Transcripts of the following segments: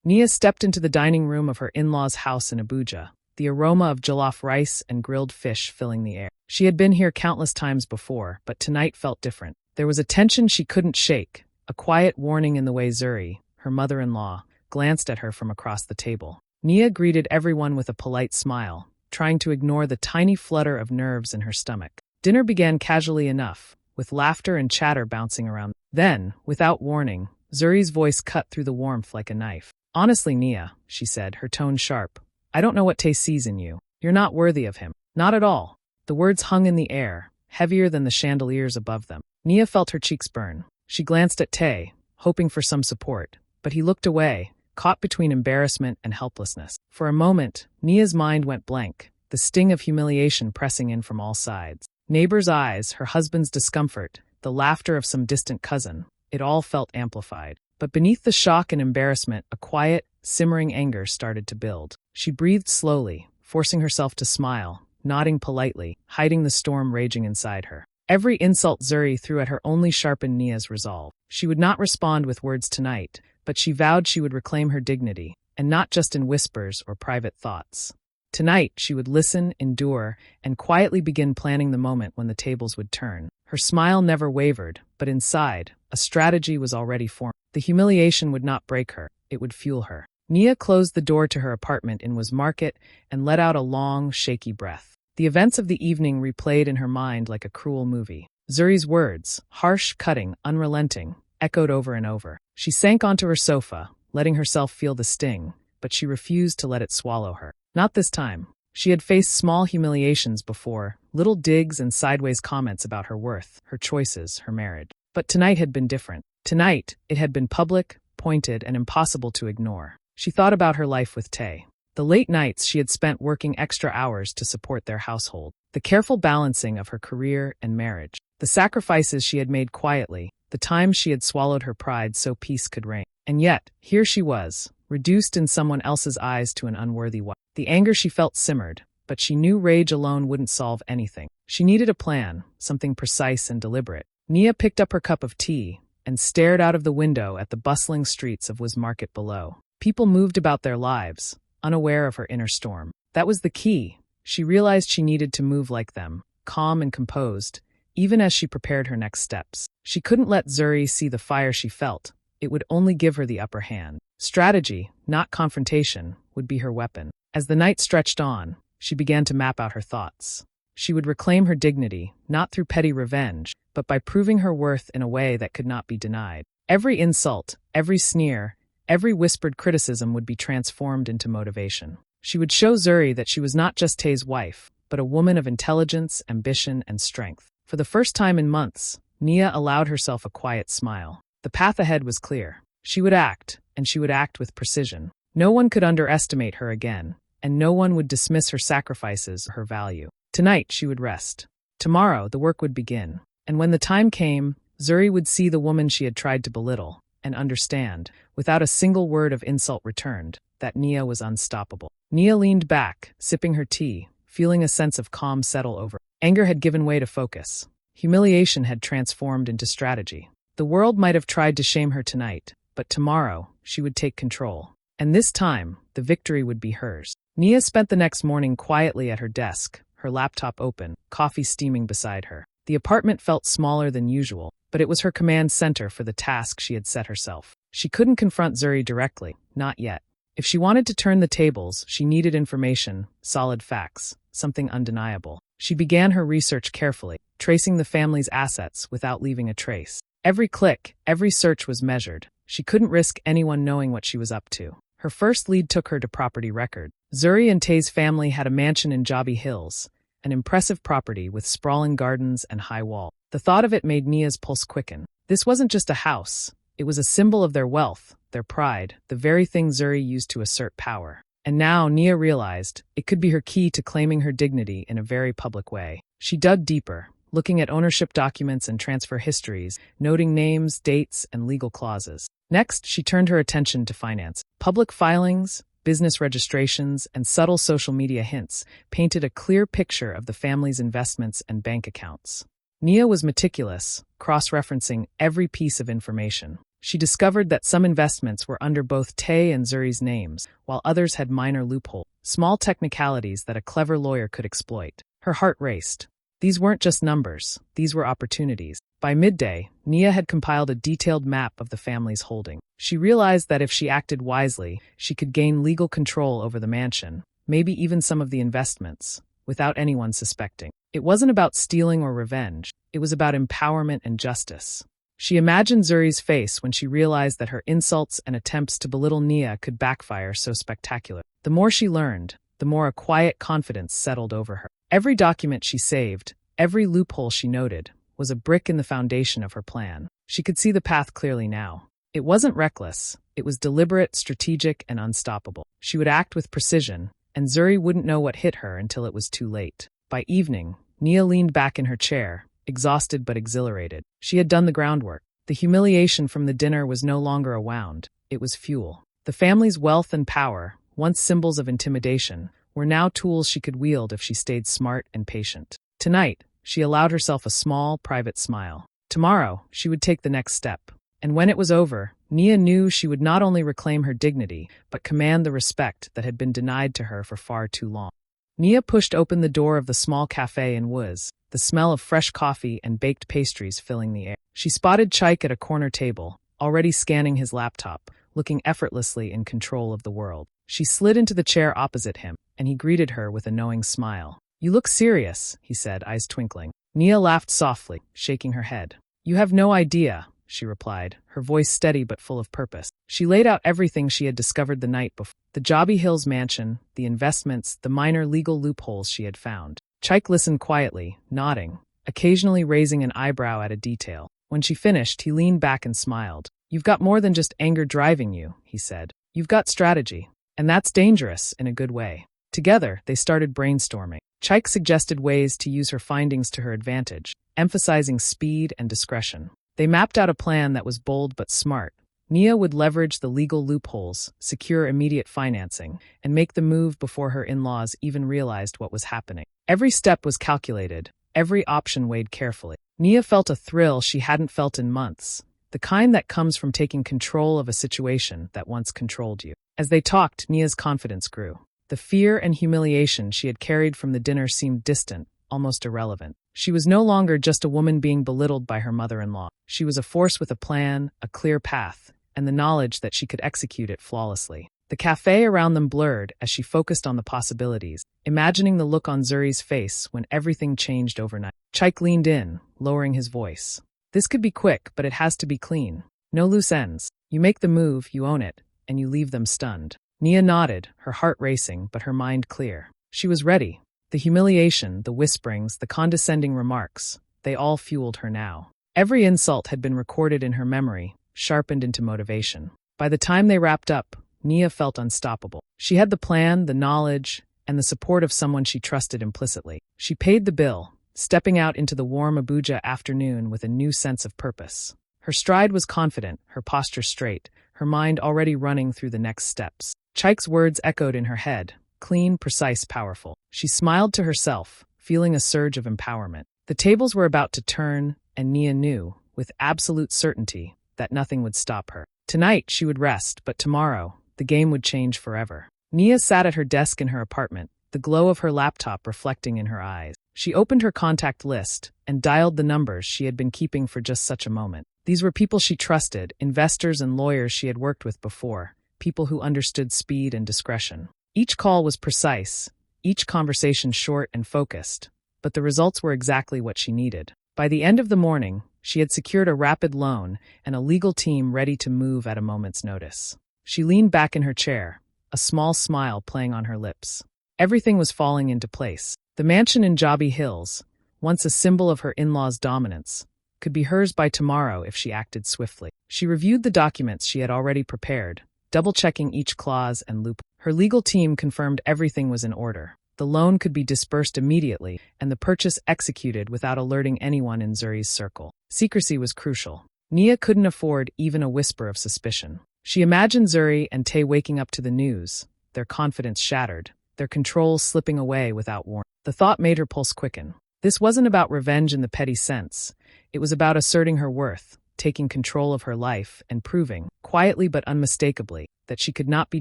Nia stepped into the dining room of her in-laws' house in Abuja, the aroma of jollof rice and grilled fish filling the air. She had been here countless times before, but tonight felt different. There was a tension she couldn't shake, a quiet warning in the way Zuri, her mother-in-law, glanced at her from across the table. Nia greeted everyone with a polite smile, trying to ignore the tiny flutter of nerves in her stomach. Dinner began casually enough, with laughter and chatter bouncing around. Then, without warning, Zuri's voice cut through the warmth like a knife. "Honestly, Nia," she said, her tone sharp, "I don't know what Tay sees in you. You're not worthy of him. Not at all." The words hung in the air, heavier than the chandeliers above them. Nia felt her cheeks burn. She glanced at Tay, hoping for some support, but he looked away, caught between embarrassment and helplessness. For a moment, Nia's mind went blank, the sting of humiliation pressing in from all sides. Neighbors' eyes, her husband's discomfort, the laughter of some distant cousin, it all felt amplified. But beneath the shock and embarrassment, a quiet, simmering anger started to build. She breathed slowly, forcing herself to smile, nodding politely, hiding the storm raging inside her. Every insult Zuri threw at her only sharpened Nia's resolve. She would not respond with words tonight, but she vowed she would reclaim her dignity, and not just in whispers or private thoughts. Tonight, she would listen, endure, and quietly begin planning the moment when the tables would turn. Her smile never wavered, but inside, a strategy was already formed. The humiliation would not break her, it would fuel her. Nia closed the door to her apartment in Was Market and let out a long, shaky breath. The events of the evening replayed in her mind like a cruel movie. Zuri's words, harsh, cutting, unrelenting, echoed over and over. She sank onto her sofa, letting herself feel the sting, but she refused to let it swallow her. Not this time. She had faced small humiliations before, little digs and sideways comments about her worth, her choices, her marriage. But tonight had been different. Tonight, it had been public, pointed, and impossible to ignore. She thought about her life with Tay. The late nights she had spent working extra hours to support their household. The careful balancing of her career and marriage. The sacrifices she had made quietly. The times she had swallowed her pride so peace could reign. And yet, here she was, reduced in someone else's eyes to an unworthy wife. The anger she felt simmered, but she knew rage alone wouldn't solve anything. She needed a plan, something precise and deliberate. Nia picked up her cup of tea and stared out of the window at the bustling streets of Was Market below. People moved about their lives, unaware of her inner storm. That was the key. She realized she needed to move like them, calm and composed, even as she prepared her next steps. She couldn't let Zuri see the fire she felt. It would only give her the upper hand. Strategy, not confrontation, would be her weapon. As the night stretched on, she began to map out her thoughts. She would reclaim her dignity, not through petty revenge, but by proving her worth in a way that could not be denied. Every insult, every sneer, every whispered criticism would be transformed into motivation. She would show Zuri that she was not just Tay's wife, but a woman of intelligence, ambition, and strength. For the first time in months, Nia allowed herself a quiet smile. The path ahead was clear. She would act, and she would act with precision. No one could underestimate her again, and no one would dismiss her sacrifices or her value. Tonight, she would rest. Tomorrow, the work would begin. And when the time came, Zuri would see the woman she had tried to belittle, and understand, without a single word of insult returned, that Nia was unstoppable. Nia leaned back, sipping her tea, feeling a sense of calm settle over. Anger had given way to focus. Humiliation had transformed into strategy. The world might have tried to shame her tonight, but tomorrow, she would take control. And this time, the victory would be hers. Nia spent the next morning quietly at her desk, her laptop open, coffee steaming beside her. The apartment felt smaller than usual, but it was her command center for the task she had set herself. She couldn't confront Zuri directly, not yet. If she wanted to turn the tables, she needed information, solid facts, something undeniable. She began her research carefully, tracing the family's assets without leaving a trace. Every click, every search was measured. She couldn't risk anyone knowing what she was up to. Her first lead took her to property record. Zuri and Tay's family had a mansion in Joby Hills, an impressive property with sprawling gardens and high walls. The thought of it made Nia's pulse quicken. This wasn't just a house. It was a symbol of their wealth, their pride, the very thing Zuri used to assert power. And now Nia realized it could be her key to claiming her dignity in a very public way. She dug deeper, looking at ownership documents and transfer histories, noting names, dates, and legal clauses. Next, she turned her attention to finance. Public filings, business registrations, and subtle social media hints painted a clear picture of the family's investments and bank accounts. Nia was meticulous, cross-referencing every piece of information. She discovered that some investments were under both Tay and Zuri's names, while others had minor loopholes, small technicalities that a clever lawyer could exploit. Her heart raced. These weren't just numbers, these were opportunities. By midday, Nia had compiled a detailed map of the family's holding. She realized that if she acted wisely, she could gain legal control over the mansion, maybe even some of the investments, without anyone suspecting. It wasn't about stealing or revenge, it was about empowerment and justice. She imagined Zuri's face when she realized that her insults and attempts to belittle Nia could backfire so spectacular. The more she learned, the more a quiet confidence settled over her. Every document she saved, every loophole she noted, was a brick in the foundation of her plan. She could see the path clearly now. It wasn't reckless, it was deliberate, strategic, and unstoppable. She would act with precision, and Zuri wouldn't know what hit her until it was too late. By evening, Nia leaned back in her chair, exhausted but exhilarated. She had done the groundwork. The humiliation from the dinner was no longer a wound, it was fuel. The family's wealth and power, once symbols of intimidation, were now tools she could wield if she stayed smart and patient. Tonight, she allowed herself a small, private smile. Tomorrow, she would take the next step. And when it was over, Nia knew she would not only reclaim her dignity, but command the respect that had been denied to her for far too long. Nia pushed open the door of the small cafe in Woods, the smell of fresh coffee and baked pastries filling the air. She spotted Chaik at a corner table, already scanning his laptop, looking effortlessly in control of the world. She slid into the chair opposite him, and he greeted her with a knowing smile. "You look serious," he said, eyes twinkling. Nia laughed softly, shaking her head. "You have no idea," she replied, her voice steady but full of purpose. She laid out everything she had discovered the night before. The Jobby Hills mansion, the investments, the minor legal loopholes she had found. Chaik listened quietly, nodding, occasionally raising an eyebrow at a detail. When she finished, he leaned back and smiled. "You've got more than just anger driving you," he said. "You've got strategy. And that's dangerous, in a good way." Together, they started brainstorming. Chaik suggested ways to use her findings to her advantage, emphasizing speed and discretion. They mapped out a plan that was bold but smart. Nia would leverage the legal loopholes, secure immediate financing, and make the move before her in-laws even realized what was happening. Every step was calculated, every option weighed carefully. Nia felt a thrill she hadn't felt in months, the kind that comes from taking control of a situation that once controlled you. As they talked, Nia's confidence grew. The fear and humiliation she had carried from the dinner seemed distant, almost irrelevant. She was no longer just a woman being belittled by her mother-in-law. She was a force with a plan, a clear path, and the knowledge that she could execute it flawlessly. The cafe around them blurred as she focused on the possibilities, imagining the look on Zuri's face when everything changed overnight. Chaik leaned in, lowering his voice. "This could be quick, but it has to be clean. No loose ends. You make the move, you own it, and you leave them stunned." Nia nodded, her heart racing, but her mind clear. She was ready. The humiliation, the whisperings, the condescending remarks, they all fueled her now. Every insult had been recorded in her memory, sharpened into motivation. By the time they wrapped up, Nia felt unstoppable. She had the plan, the knowledge, and the support of someone she trusted implicitly. She paid the bill, stepping out into the warm Abuja afternoon with a new sense of purpose. Her stride was confident, her posture straight, her mind already running through the next steps. Chaik's words echoed in her head, clean, precise, powerful. She smiled to herself, feeling a surge of empowerment. The tables were about to turn, and Nia knew, with absolute certainty, that nothing would stop her. Tonight she would rest, but tomorrow, the game would change forever. Nia sat at her desk in her apartment, the glow of her laptop reflecting in her eyes. She opened her contact list and dialed the numbers she had been keeping for just such a moment. These were people she trusted, investors and lawyers she had worked with before, people who understood speed and discretion. Each call was precise, each conversation short and focused, but the results were exactly what she needed. By the end of the morning, she had secured a rapid loan and a legal team ready to move at a moment's notice. She leaned back in her chair, a small smile playing on her lips. Everything was falling into place. The mansion in Jobby Hills, once a symbol of her in-laws' dominance, could be hers by tomorrow if she acted swiftly. She reviewed the documents she had already prepared, double-checking each clause and loop. Her legal team confirmed everything was in order. The loan could be disbursed immediately and the purchase executed without alerting anyone in Zuri's circle. Secrecy was crucial. Nia couldn't afford even a whisper of suspicion. She imagined Zuri and Tay waking up to the news, their confidence shattered, their control slipping away without warning. The thought made her pulse quicken. This wasn't about revenge in the petty sense. It was about asserting her worth, taking control of her life and proving, quietly but unmistakably, that she could not be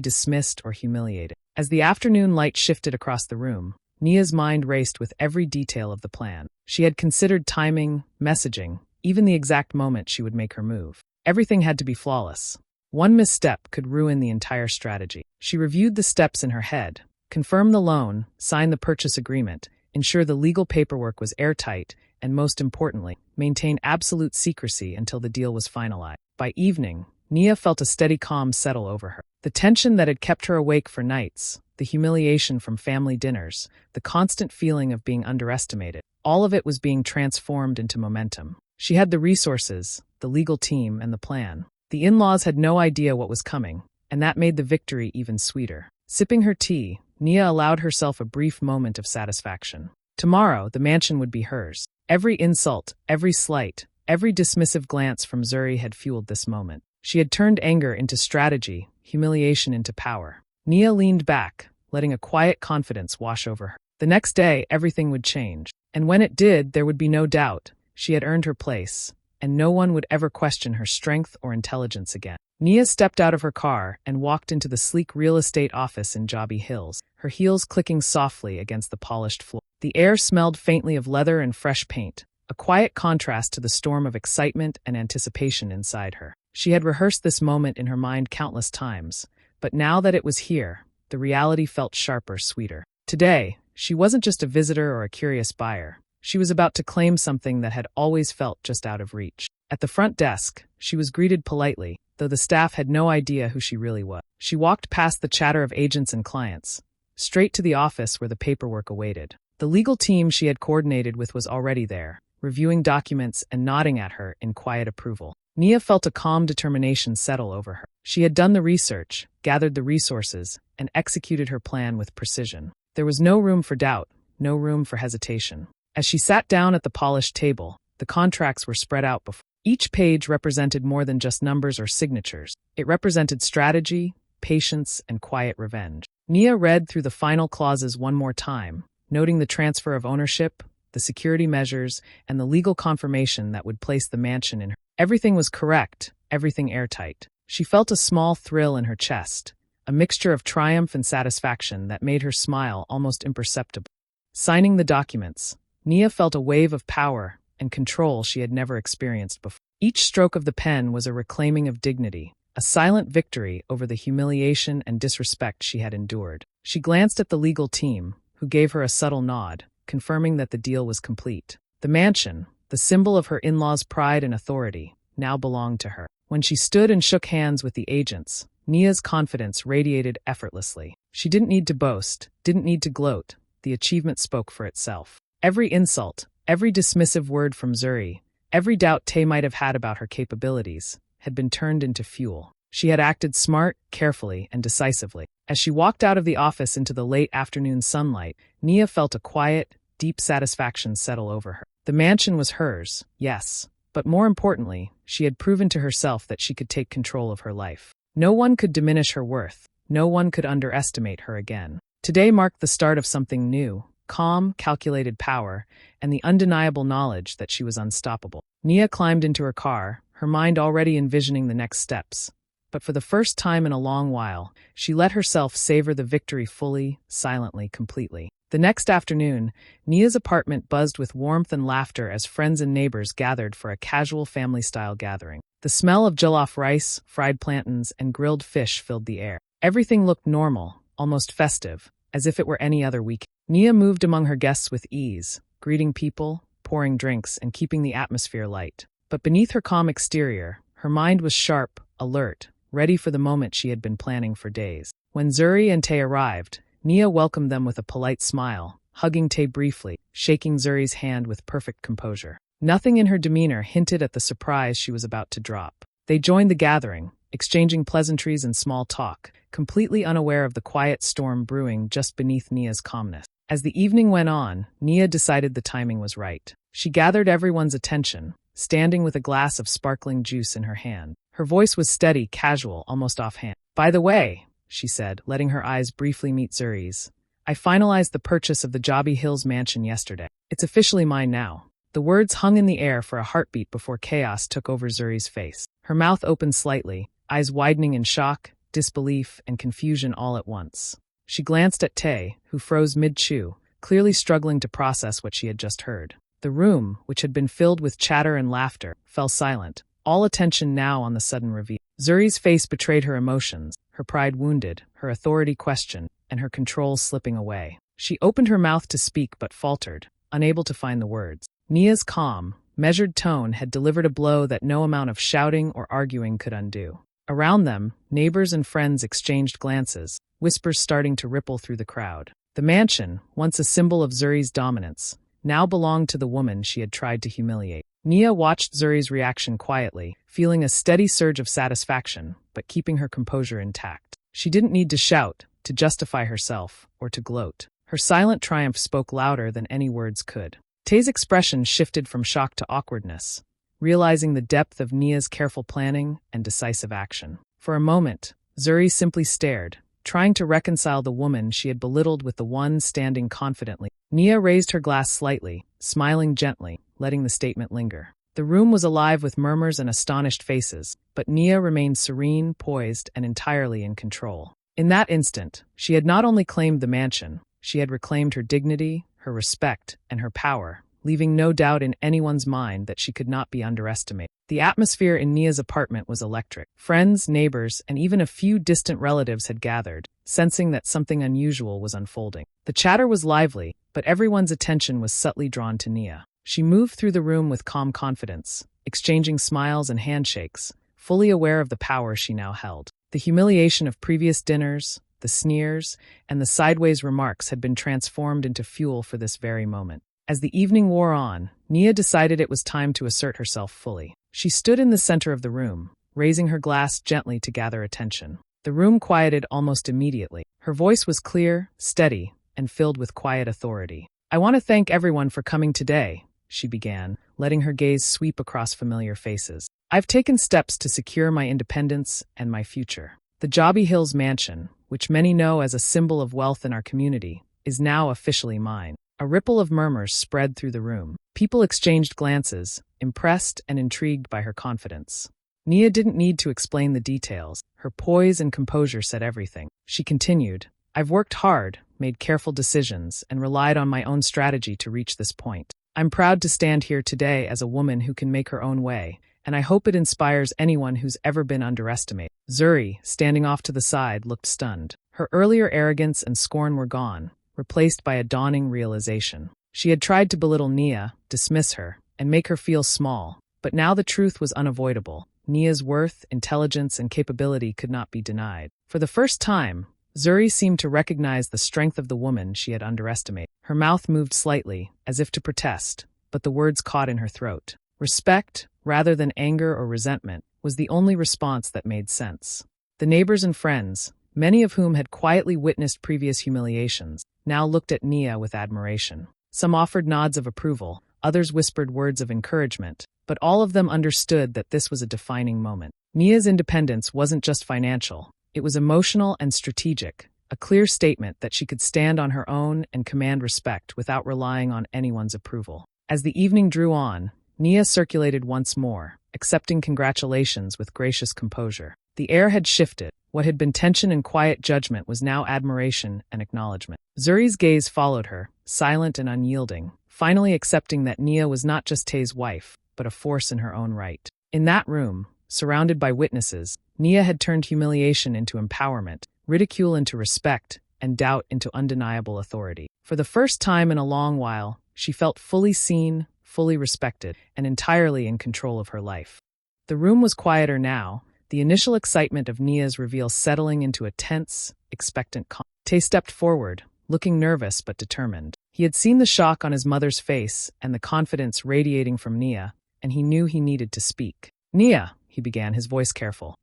dismissed or humiliated. As the afternoon light shifted across the room, Nia's mind raced with every detail of the plan. She had considered timing, messaging, even the exact moment she would make her move. Everything had to be flawless. One misstep could ruin the entire strategy. She reviewed the steps in her head, confirmed the loan, signed the purchase agreement, ensured the legal paperwork was airtight, and most importantly, maintain absolute secrecy until the deal was finalized. By evening, Nia felt a steady calm settle over her. The tension that had kept her awake for nights, the humiliation from family dinners, the constant feeling of being underestimated, all of it was being transformed into momentum. She had the resources, the legal team, and the plan. The in-laws had no idea what was coming, and that made the victory even sweeter. Sipping her tea, Nia allowed herself a brief moment of satisfaction. Tomorrow, the mansion would be hers. Every insult, every slight, every dismissive glance from Zuri had fueled this moment. She had turned anger into strategy, humiliation into power. Nia leaned back, letting a quiet confidence wash over her. The next day, everything would change. And when it did, there would be no doubt. She had earned her place, and no one would ever question her strength or intelligence again. Nia stepped out of her car and walked into the sleek real estate office in Reby Hills, her heels clicking softly against the polished floor. The air smelled faintly of leather and fresh paint, a quiet contrast to the storm of excitement and anticipation inside her. She had rehearsed this moment in her mind countless times, but now that it was here, the reality felt sharper, sweeter. Today, she wasn't just a visitor or a curious buyer. She was about to claim something that had always felt just out of reach. At the front desk, she was greeted politely, though the staff had no idea who she really was. She walked past the chatter of agents and clients, straight to the office where the paperwork awaited. The legal team she had coordinated with was already there, reviewing documents and nodding at her in quiet approval. Nia felt a calm determination settle over her. She had done the research, gathered the resources, and executed her plan with precision. There was no room for doubt, no room for hesitation. As she sat down at the polished table, the contracts were spread out before. Each page represented more than just numbers or signatures. It represented strategy, patience, and quiet revenge. Nia read through the final clauses one more time, noting the transfer of ownership, the security measures, and the legal confirmation that would place the mansion in her. Everything was correct, everything airtight. She felt a small thrill in her chest, a mixture of triumph and satisfaction that made her smile almost imperceptible. Signing the documents, Nia felt a wave of power and control she had never experienced before. Each stroke of the pen was a reclaiming of dignity, a silent victory over the humiliation and disrespect she had endured. She glanced at the legal team, who gave her a subtle nod, confirming that the deal was complete. The mansion, the symbol of her in-laws' pride and authority, now belonged to her. When she stood and shook hands with the agents, Nia's confidence radiated effortlessly. She didn't need to boast, didn't need to gloat. The achievement spoke for itself. Every insult, every dismissive word from Zuri, every doubt Tay might have had about her capabilities, had been turned into fuel. She had acted smart, carefully, and decisively. As she walked out of the office into the late afternoon sunlight, Nia felt a quiet, deep satisfaction settle over her. The mansion was hers, yes, but more importantly, she had proven to herself that she could take control of her life. No one could diminish her worth. No one could underestimate her again. Today marked the start of something new, calm, calculated power, and the undeniable knowledge that she was unstoppable. Nia climbed into her car, her mind already envisioning the next steps. But for the first time in a long while, she let herself savor the victory fully, silently, completely. The next afternoon, Nia's apartment buzzed with warmth and laughter as friends and neighbors gathered for a casual family-style gathering. The smell of jollof rice, fried plantains, and grilled fish filled the air. Everything looked normal, almost festive, as if it were any other weekend. Nia moved among her guests with ease, greeting people, pouring drinks, and keeping the atmosphere light. But beneath her calm exterior, her mind was sharp, alert, ready for the moment she had been planning for days. When Zuri and Tay arrived, Nia welcomed them with a polite smile, hugging Tay briefly, shaking Zuri's hand with perfect composure. Nothing in her demeanor hinted at the surprise she was about to drop. They joined the gathering, exchanging pleasantries and small talk, completely unaware of the quiet storm brewing just beneath Nia's calmness. As the evening went on, Nia decided the timing was right. She gathered everyone's attention, standing with a glass of sparkling juice in her hand. Her voice was steady, casual, almost offhand. "By the way," she said, letting her eyes briefly meet Zuri's, "I finalized the purchase of the Reby Hills mansion yesterday. It's officially mine now." The words hung in the air for a heartbeat before chaos took over Zuri's face. Her mouth opened slightly, eyes widening in shock, disbelief, and confusion all at once. She glanced at Tay, who froze mid-chew, clearly struggling to process what she had just heard. The room, which had been filled with chatter and laughter, fell silent, all attention now on the sudden reveal. Zuri's face betrayed her emotions, her pride wounded, her authority questioned, and her control slipping away. She opened her mouth to speak but faltered, unable to find the words. Nia's calm, measured tone had delivered a blow that no amount of shouting or arguing could undo. Around them, neighbors and friends exchanged glances, whispers starting to ripple through the crowd. The mansion, once a symbol of Zuri's dominance, now belonged to the woman she had tried to humiliate. Nia watched Zuri's reaction quietly, feeling a steady surge of satisfaction, but keeping her composure intact. She didn't need to shout, to justify herself, or to gloat. Her silent triumph spoke louder than any words could. Tay's expression shifted from shock to awkwardness, realizing the depth of Nia's careful planning and decisive action. For a moment, Zuri simply stared, trying to reconcile the woman she had belittled with the one standing confidently. Nia raised her glass slightly, smiling gently, letting the statement linger. The room was alive with murmurs and astonished faces, but Nia remained serene, poised, and entirely in control. In that instant, she had not only claimed the mansion, she had reclaimed her dignity, her respect, and her power, leaving no doubt in anyone's mind that she could not be underestimated. The atmosphere in Nia's apartment was electric. Friends, neighbors, and even a few distant relatives had gathered, sensing that something unusual was unfolding. The chatter was lively, but everyone's attention was subtly drawn to Nia. She moved through the room with calm confidence, exchanging smiles and handshakes, fully aware of the power she now held. The humiliation of previous dinners, the sneers, and the sideways remarks had been transformed into fuel for this very moment. As the evening wore on, Nia decided it was time to assert herself fully. She stood in the center of the room, raising her glass gently to gather attention. The room quieted almost immediately. Her voice was clear, steady, and filled with quiet authority. "I want to thank everyone for coming today," she began, letting her gaze sweep across familiar faces. "I've taken steps to secure my independence and my future. The Jobby Hills mansion, which many know as a symbol of wealth in our community, is now officially mine." A ripple of murmurs spread through the room. People exchanged glances, impressed and intrigued by her confidence. Nia didn't need to explain the details. Her poise and composure said everything. She continued, "I've worked hard, made careful decisions, and relied on my own strategy to reach this point. I'm proud to stand here today as a woman who can make her own way, and I hope it inspires anyone who's ever been underestimated." Zuri, standing off to the side, looked stunned. Her earlier arrogance and scorn were gone, replaced by a dawning realization. She had tried to belittle Nia, dismiss her, and make her feel small, but now the truth was unavoidable. Nia's worth, intelligence, and capability could not be denied. For the first time, Zuri seemed to recognize the strength of the woman she had underestimated. Her mouth moved slightly, as if to protest, but the words caught in her throat. Respect, rather than anger or resentment, was the only response that made sense. The neighbors and friends, many of whom had quietly witnessed previous humiliations, now looked at Nia with admiration. Some offered nods of approval, others whispered words of encouragement, but all of them understood that this was a defining moment. Nia's independence wasn't just financial, it was emotional and strategic, a clear statement that she could stand on her own and command respect without relying on anyone's approval. As the evening drew on, Nia circulated once more, accepting congratulations with gracious composure. The air had shifted. What had been tension and quiet judgment was now admiration and acknowledgement. Zuri's gaze followed her, silent and unyielding, finally accepting that Nia was not just Tay's wife, but a force in her own right. In that room, surrounded by witnesses, Nia had turned humiliation into empowerment, ridicule into respect, and doubt into undeniable authority. For the first time in a long while, she felt fully seen, fully respected, and entirely in control of her life. The room was quieter now, the initial excitement of Nia's reveal settling into a tense, expectant calm. Tay stepped forward, looking nervous but determined. He had seen the shock on his mother's face and the confidence radiating from Nia, and he knew he needed to speak. "Nia," he began, his voice careful,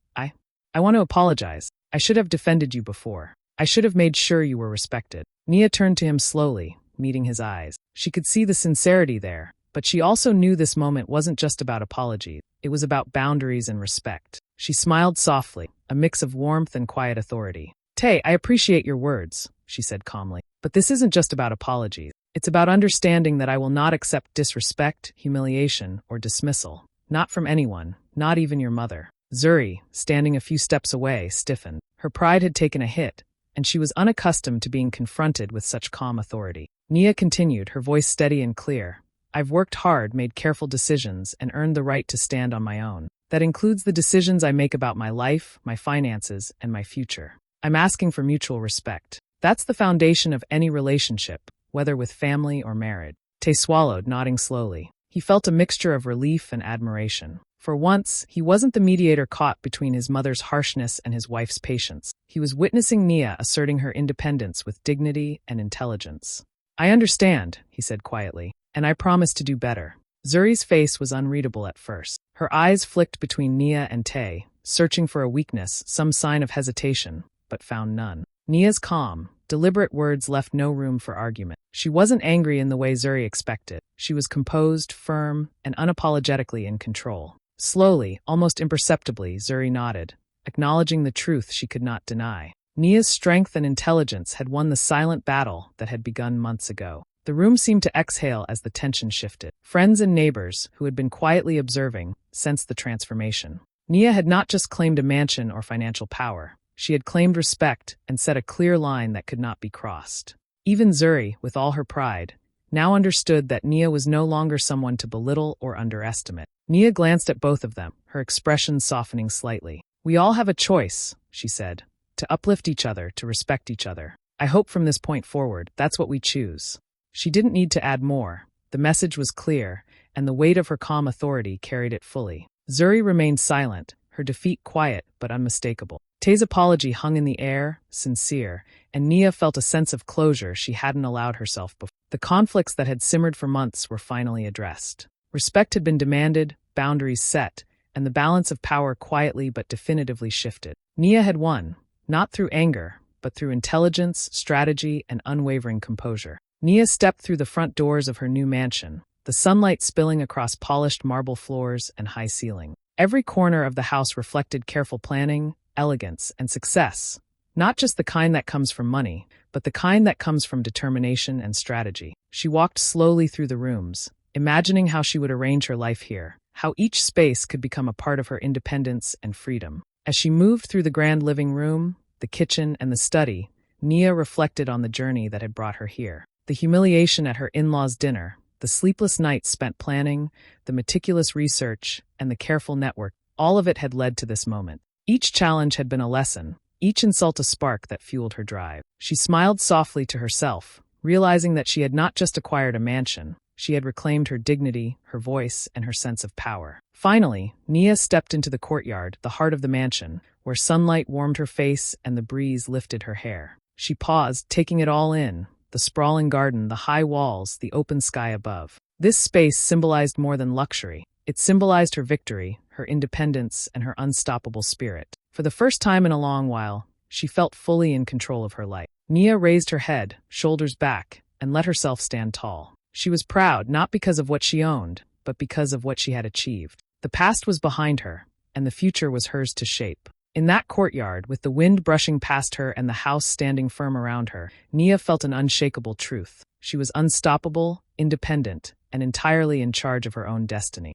I want to apologize. I should have defended you before. I should have made sure you were respected." Nia turned to him slowly, meeting his eyes. She could see the sincerity there, but she also knew this moment wasn't just about apologies. It was about boundaries and respect. She smiled softly, a mix of warmth and quiet authority. "Tay, I appreciate your words," she said calmly. "But this isn't just about apologies. It's about understanding that I will not accept disrespect, humiliation, or dismissal. Not from anyone, not even your mother. Zuri, standing a few steps away, stiffened. Her pride had taken a hit, and she was unaccustomed to being confronted with such calm authority. Nia continued, her voice steady and clear. I've worked hard, made careful decisions, and earned the right to stand on my own. That includes the decisions I make about my life, my finances, and my future. I'm asking for mutual respect. That's the foundation of any relationship, whether with family or marriage. Tay swallowed, nodding slowly. He felt a mixture of relief and admiration. For once, he wasn't the mediator caught between his mother's harshness and his wife's patience. He was witnessing Nia asserting her independence with dignity and intelligence. I understand, he said quietly, and I promise to do better. Zuri's face was unreadable at first. Her eyes flicked between Nia and Tay, searching for a weakness, some sign of hesitation, but found none. Nia's calm, deliberate words left no room for argument. She wasn't angry in the way Zuri expected. She was composed, firm, and unapologetically in control. Slowly, almost imperceptibly, Zuri nodded, acknowledging the truth she could not deny. Nia's strength and intelligence had won the silent battle that had begun months ago. The room seemed to exhale as the tension shifted. Friends and neighbors, who had been quietly observing, sensed the transformation. Nia had not just claimed a mansion or financial power. She had claimed respect and set a clear line that could not be crossed. Even Zuri, with all her pride, now understood that Nia was no longer someone to belittle or underestimate. Nia glanced at both of them, her expression softening slightly. We all have a choice, she said, to uplift each other, to respect each other. I hope from this point forward, that's what we choose. She didn't need to add more. The message was clear, and the weight of her calm authority carried it fully. Zuri remained silent, her defeat quiet but unmistakable. Tay's apology hung in the air, sincere, and Nia felt a sense of closure she hadn't allowed herself before. The conflicts that had simmered for months were finally addressed. Respect had been demanded, boundaries set, and the balance of power quietly but definitively shifted. Nia had won, not through anger, but through intelligence, strategy, and unwavering composure. Nia stepped through the front doors of her new mansion, the sunlight spilling across polished marble floors and high ceiling. Every corner of the house reflected careful planning, elegance, and success, not just the kind that comes from money, but the kind that comes from determination and strategy. She walked slowly through the rooms, imagining how she would arrange her life here, how each space could become a part of her independence and freedom. As she moved through the grand living room, the kitchen, and the study, Nia reflected on the journey that had brought her here. The humiliation at her in-laws' dinner, the sleepless nights spent planning, the meticulous research, and the careful network, all of it had led to this moment. Each challenge had been a lesson, each insult a spark that fueled her drive. She smiled softly to herself, realizing that she had not just acquired a mansion, she had reclaimed her dignity, her voice, and her sense of power. Finally, Nia stepped into the courtyard, the heart of the mansion, where sunlight warmed her face and the breeze lifted her hair. She paused, taking it all in, the sprawling garden, the high walls, the open sky above. This space symbolized more than luxury. It symbolized her victory, her independence, and her unstoppable spirit. For the first time in a long while, she felt fully in control of her life. Nia raised her head, shoulders back, and let herself stand tall. She was proud not because of what she owned, but because of what she had achieved. The past was behind her, and the future was hers to shape. In that courtyard, with the wind brushing past her and the house standing firm around her, Nia felt an unshakable truth. She was unstoppable, independent, and entirely in charge of her own destiny.